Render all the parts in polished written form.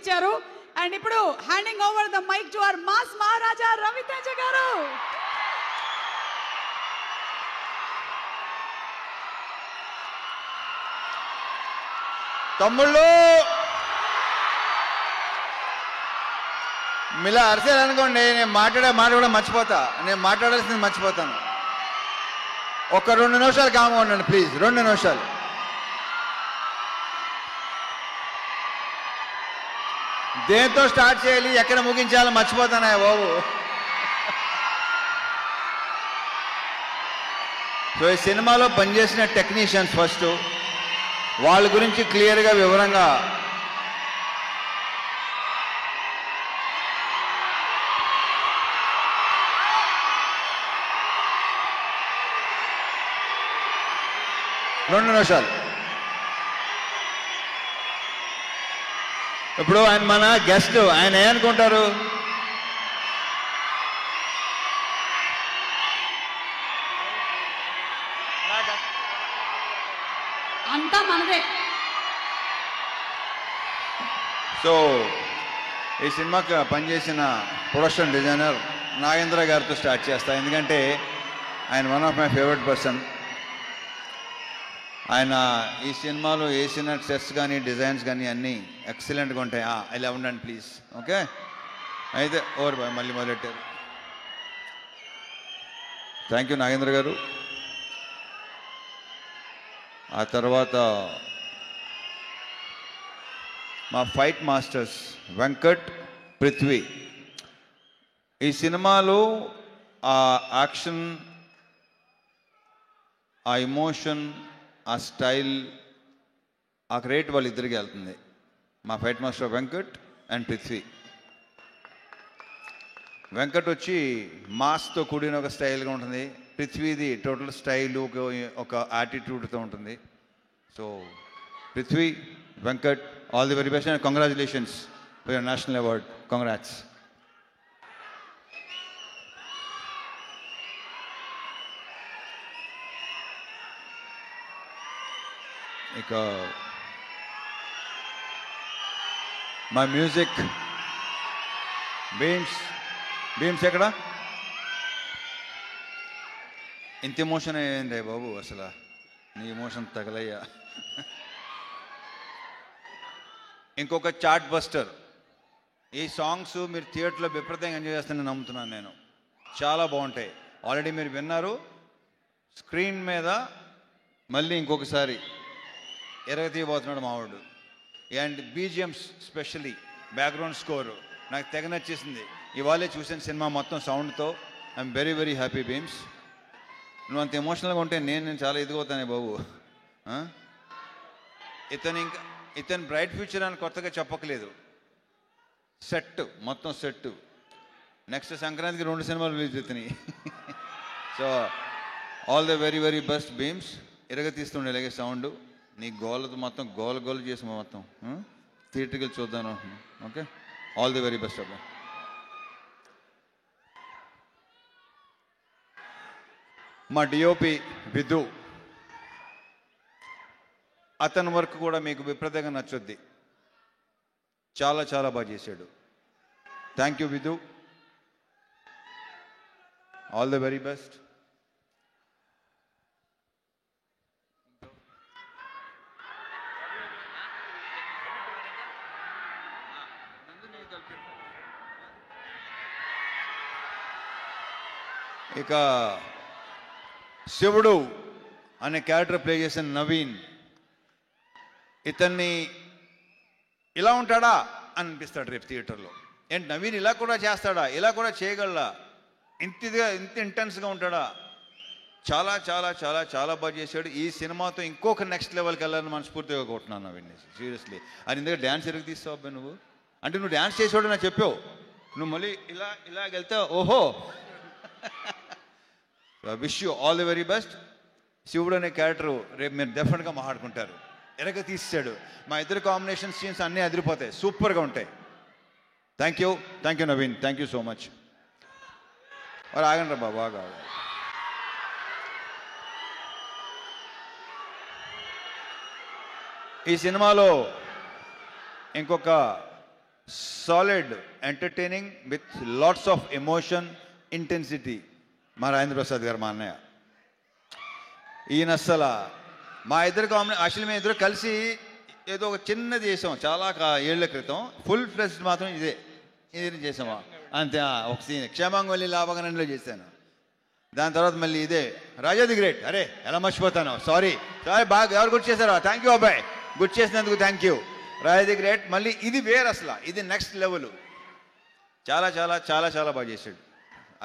ఇచ్చారు. అండ్ ఇప్పుడు handing over the mike to our mass Maharaja Raviteja గారు. తమ్ముళ్ళు మీలా అరిసారనుకోండి, నేను మాట్లాడే మాట కూడా మర్చిపోతా, నేను మాట్లాడాల్సింది మర్చిపోతాను. ఒక 2 నిమిషాలు కామ్గా ఉండండి ప్లీజ్, 2 నిమిషాలు. దేంతో స్టార్ట్ చేయాలి, ఎక్కడ ముగించాలో మర్చిపోతానా బాబు. సో ఈ సినిమాలో పనిచేసిన టెక్నీషియన్స్ ఫస్ట్, వాళ్ళ గురించి క్లియర్గా వివరంగా రెండు నిమిషాలు. ఇప్పుడు ఆయన మన గెస్ట్, ఆయన ఏమనుకుంటారు, అంతా మనదే. సో ఈ సినిమాకి పనిచేసిన ప్రొడక్షన్ డిజైనర్ నాగేంద్ర గారితో స్టార్ట్ చేస్తా, ఎందుకంటే ఆయన one of my favourite person. ఆయన ఈ సినిమాలో వేసిన సెట్స్ కానీ డిజైన్స్ కానీ అన్నీ ఎక్సలెంట్గా ఉంటాయి. ఇలా ఉండండి ప్లీజ్. ఓకే, అయితే ఓవర్ బాయ్, మళ్ళీ మొదలెట్టారు. థ్యాంక్ యూ నాగేంద్ర గారు. ఆ తర్వాత మా ఫైట్ మాస్టర్స్ వెంకట్, పృథ్వీ. ఈ సినిమాలో ఆ యాక్షన్, ఆ ఎమోషన్, ఆ స్టైల్, ఆ క్రియేట్ వాళ్ళిద్దరికి వెళ్తుంది. మా fight master Venkat and Prithvi. Venkat వచ్చి మాస్తో కూడిన ఒక స్టైల్గా ఉంటుంది, పృథ్వీది టోటల్ స్టైల్, ఒక యాటిట్యూడ్తో ఉంటుంది. So Prithvi, Venkat, all the very best and congratulations for your national award. Congrats. ఇక మా మ్యూజిక్ బీమ్స్ ఎక్కడ? ఇంత ఎమోషన్ అయ్యింది బాబు, అసలు నీ ఎమోషన్ తగలయ్యా. ఇంకొక చార్ట్ బస్టర్. ఈ సాంగ్స్ మీరు థియేటర్లో విపరీతంగా ఎంజాయ్ చేస్తానని నమ్ముతున్నాను నేను. చాలా బాగుంటాయి. ఆల్రెడీ మీరు విన్నారు. స్క్రీన్ మీద మళ్ళీ ఇంకొకసారి ఎరగతీయబోతున్నాడు మావాడు. And BGMs, specially background score నాకు తెగ నచ్చేసింది. ఇవాళే చూసిన సినిమా మొత్తం సౌండ్తో. I'm very very happy Bheems. నువ్వు అంత ఎమోషనల్గా ఉంటే నేను చాలా ఎదిగవుతానే బాబు. ఇతను బ్రైట్ ఫ్యూచర్ అని కొత్తగా చెప్పకలేదు. సెట్, మొత్తం సెట్. నెక్స్ట్ సంక్రాంతికి 2 సినిమాలు రిలీజ్ అవుతున్నాయి. So all the very very best Bheems. ఎరగతీస్తుండే ఇలాగే సౌండ్. నీ గోలతో మొత్తం గోల చేసి మొత్తం థియేటర్కి చూద్దాను. Okay, all the very best అబ్బా. మా డిఓపి విధు, అతని వర్క్ కూడా మీకు విపరీతంగా నచ్చుద్ది. చాలా చాలా బాగా చేశాడు. Thank you Vidhu, all the very best. ఇక శివుడు అనే క్యారెక్టర్ ప్లే చేసిన నవీన్, ఇతన్ని ఇలా ఉంటాడా అనిపిస్తాడు రేపు థియేటర్లో. ఏంటి నవీన్ ఇలా కూడా చేస్తాడా, ఇలా కూడా చేయగలడా, ఇంత ఇంటెన్స్గా ఉంటాడా. చాలా చాలా చాలా చాలా బాగా చేశాడు. ఈ సినిమాతో ఇంకొక నెక్స్ట్ లెవెల్కి వెళ్ళాలని మనస్ఫూర్తిగా కొట్టున్నాను నవీన్. సీరియస్లీ. అది ఇందులో డ్యాన్స్ ఎరుగు తీస్తావు అబ్బాయి నువ్వు. అంటే నువ్వు డ్యాన్స్ చేసేవాడు నాకు చెప్పావు, నువ్వు మళ్ళీ ఇలా వెళ్తే ఓహో. Wish you all the very best. శివుడు అనే క్యారెక్టర్ రేపు మీరు డెఫినెట్గా మాట్లాడుకుంటారు. ఎరగ తీసాడు. మా ఇద్దరు కాంబినేషన్ సీన్స్ అన్నీ అదిరిపోతాయి, సూపర్గా ఉంటాయి. Thank you Naveen, thank you so much. మరి ఆగండి రా బాబు, బాగా. ఈ సినిమాలో ఇంకొక solid, entertaining with lots of emotion, intensity. మా రాజేంద్ర ప్రసాద్ గారు, మా అన్నయ్య. ఈయన అస్సలు మా ఇద్దరు యాక్చువల్లీ మేము ఇద్దరు కలిసి ఏదో ఒక చిన్నది చేసాం చాలా ఏళ్ల క్రితం. ఫుల్ ఫ్లెజ్డ్ మాత్రం ఇదే చేసామా అంతే. ఒక సీన్ క్షేమాంగవల్లి లాభగనంలో చేశాను. దాని తర్వాత మళ్ళీ ఇదే రాజా ది గ్రేట్. అరే ఎలా మర్చిపోతాను, సారీ బాగా ఎవరు గుర్తు చేశారో థ్యాంక్ యూ అబ్బాయి, గుర్తు చేసినందుకు thank you. Raja the great మళ్ళీ ఇది వేరు, అసలు ఇది నెక్స్ట్ లెవెల్. చాలా చాలా చాలా చాలా బాగా చేశాడు.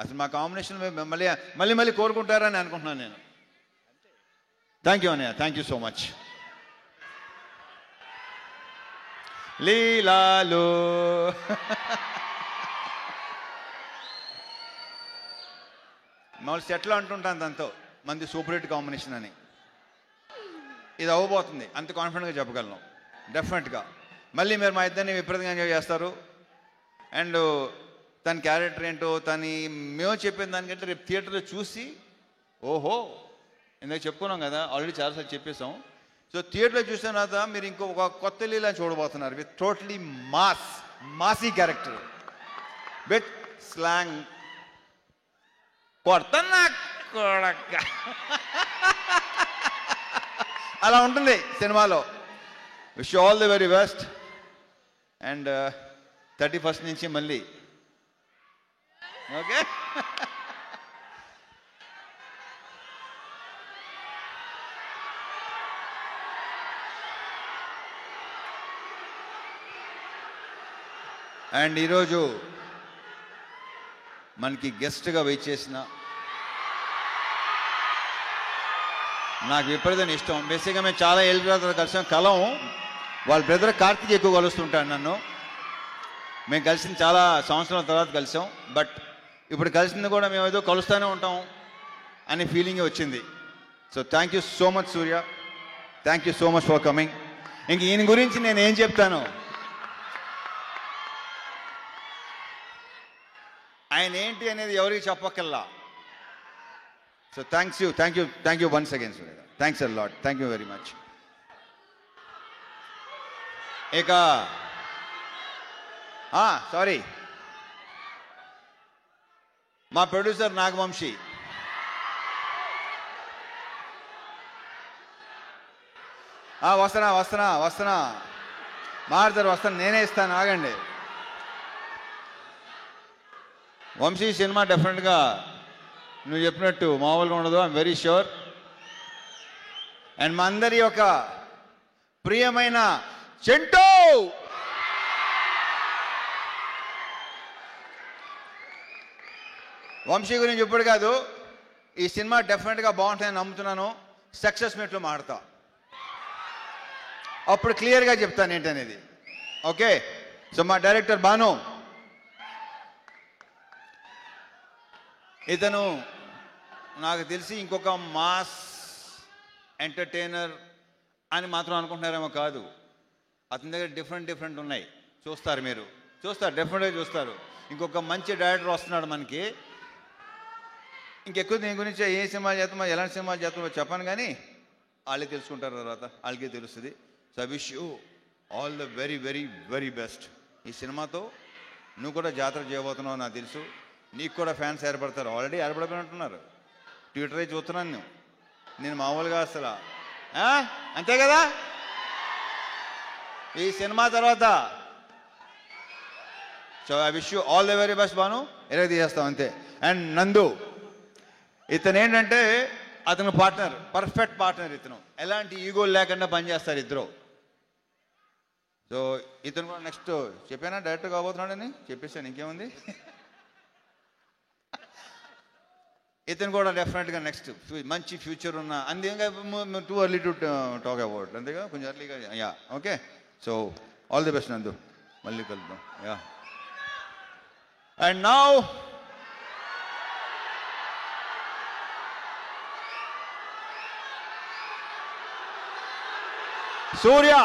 అసలు మా కాంబినేషన్ మళ్ళీ మళ్ళీ మళ్ళీ కోరుకుంటారని అనుకుంటున్నాను నేను. థ్యాంక్ యూ అన్నయ్య, థ్యాంక్ యూ సో మచ్. లీలాలు మామూలు సెట్లో అంటుంటాను దాంతో మంది సూపర్ హిట్ కాంబినేషన్ అని. ఇది అవ్వబోతుంది, అంత కాన్ఫిడెంట్గా చెప్పగలను డెఫినెట్గా. మళ్ళీ మీరు మా ఇద్దరిని విపరీతంగా ఎంజాయ్ చేస్తారు. అండ్ తన క్యారెక్టర్ ఏంటో మేము చెప్పిన దానికంటే రేపు థియేటర్లో చూసి ఓహో ఇందాక చెప్పుకున్నాం కదా, ఆల్రెడీ చాలాసార్లు చెప్పేసాం. సో థియేటర్లో చూసిన తర్వాత మీరు ఇంకొక కొత్త లీలా చూడబోతున్నారు with totally massy character with slang. కొడతన్నా కొడక అలా ఉంటుంది సినిమాలో. Wish all the very best. And 31st నుంచి మళ్ళీ ఓకే. అండ్ ఈరోజు మనకి గెస్ట్గా వెయిట్ చేసిన నాకు విపరీతం ఇష్టం. బేసిక్గా మేము చాలా ఏళ్ళ తర్వాత కలిసాం. వాళ్ళ బ్రదర్ కార్తీక్ ఎక్కువ కలుస్తుంటాడు నన్ను. మేము కలిసిన చాలా సంవత్సరాల తర్వాత కలిసాం. బట్ ఇప్పుడు కలిసింది కూడా మేము ఏదో కలుస్తూనే ఉంటాం అనే ఫీలింగ్ వచ్చింది. So thank you so much Surya, thank you so much for coming. ఇంక ఈయన గురించి నేను ఏం చెప్తాను, ఆయన ఏంటి అనేది ఎవరికి చెప్పక్కల్లా. So thank you once again Surya, thanks a lot, thank you very much. ఇక సారీ, మా ప్రొడ్యూసర్ నాగవంశీ. వస్తున్నా మారుతారు, వస్తాను, నేనే ఇస్తాను, ఆగండి. వంశీ సినిమా డెఫినెట్గా నువ్వు చెప్పినట్టు మామూలుగా ఉండదు, ఐఎమ్ వెరీ ష్యూర్. అండ్ మా అందరి యొక్క ప్రియమైన చెంటూ వంశీ గురించి ఇప్పుడు కాదు, ఈ సినిమా డెఫినెట్గా బాగుంటుందని నమ్ముతున్నాను. సక్సెస్ మీట్లో మాడతా, అప్పుడు క్లియర్గా చెప్తాను ఏంటనేది. ఓకే. సో మా డైరెక్టర్ బాను, ఇతను నాకు తెలిసి ఇంకొక మాస్ ఎంటర్టైనర్ అని మాత్రం అనుకుంటున్నారేమో కాదు. అతని దగ్గర డిఫరెంట్ ఉన్నాయి, చూస్తారు, మీరు చూస్తారు, డెఫినెట్గా చూస్తారు. ఇంకొక మంచి డైరెక్టర్ వస్తున్నాడు మనకి. ఇంకెక్కువ దీని గురించి ఏ సినిమా చేస్తామో ఎలాంటి సినిమా చేస్తామో చెప్పాను, కానీ వాళ్ళే తెలుసుకుంటారు, తర్వాత వాళ్ళకే తెలుస్తుంది. So I wish you all the very very very best. ఈ సినిమాతో నువ్వు కూడా జాతర చేయబోతున్నావు నాకు తెలుసు. నీకు కూడా ఫ్యాన్స్ ఏర్పడతారు, ఆల్రెడీ ఏర్పడిపోయినట్టున్నారు. ట్విట్టర్ అయి చూస్తున్నాను నేను మామూలుగా అసలు. అంతే కదా, ఈ సినిమా తర్వాత. So I wish you all the very best Bhanu. ఎలా తీసేస్తాం అంతే. అండ్ నందు, ఇతను ఏంటంటే అతను పార్ట్నర్, పర్ఫెక్ట్ పార్ట్నర్. ఇతను ఎలాంటి ఈగోలు లేకుండా పనిచేస్తారు ఇద్దరు. సో ఇతను కూడా నెక్స్ట్ చెప్పానా డైరెక్టర్ కాబోతున్నాడని చెప్పేసాను, ఇంకేముంది. ఇతను కూడా డెఫినెట్గా నెక్స్ట్ మంచి ఫ్యూచర్ ఉన్న, అంతేగా too early to talk about, అంతేగా కొంచెం ఎర్లీగా. Yeah okay. So all the best నందు, మళ్ళీ కలుద్దాం. యా. And now Surya.